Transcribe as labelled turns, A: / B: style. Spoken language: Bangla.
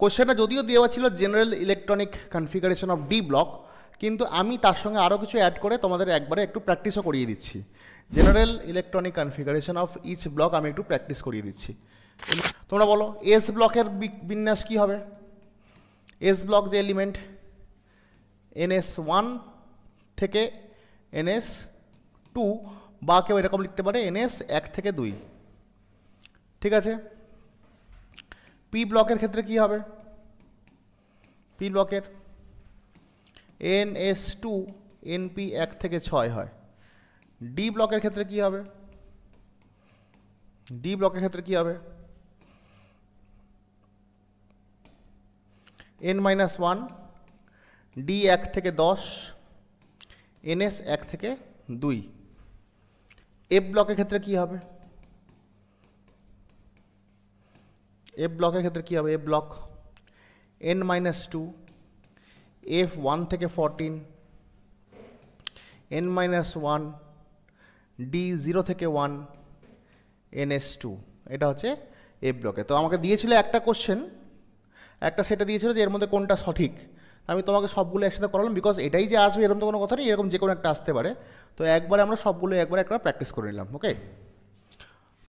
A: কোশ্চেনটা যদিও দেওয়া ছিল general electronic configuration of D block, কিন্তু আমি তার সঙ্গে আরও কিছু অ্যাড করে তোমাদের একবারে একটু প্র্যাকটিসও করিয়ে দিচ্ছি। General electronic configuration of each block আমি একটু প্র্যাকটিস করিয়ে দিচ্ছি। তোমরা বলো এস ব্লকের বিন্যাস কী হবে? এস ব্লক যে এলিমেন্ট NS1 থেকে NS2, বা কেউ এরকম লিখতে পারে NS1 থেকে 2, ঠিক আছে। পি ব্লকের ক্ষেত্রে কি হবে? পি ব্লকের NS2 NP1 থেকে 6 হয়। ডি ব্লকের ক্ষেত্রে কি হবে? ডি ব্লকের ক্ষেত্রে কি হবে? N-1 D1 থেকে 10, NS1 থেকে 2। এফ ব্লকের ক্ষেত্রে কি হবে? এফ ব্লকের ক্ষেত্রে কি হবে? এফ ব্লক N-2 F1 থেকে 14, N-1 D0 থেকে 1, NS2। এটা হচ্ছে এফ ব্লকে। তো আমাকে দিয়েছিল একটা কোশ্চেন, একটা সেটা দিয়েছিল যে এর মধ্যে কোনটা সঠিক। আমি তোমাকে সবগুলো একসাথে করালাম, বিকজ এটাই যে আসবে এরকম তো কোনো কথা নেই, এরকম যে কোনো একটা আসতে পারে। তো একবারে আমরা সবগুলো একবার প্র্যাকটিস করে নিলাম। ওকে।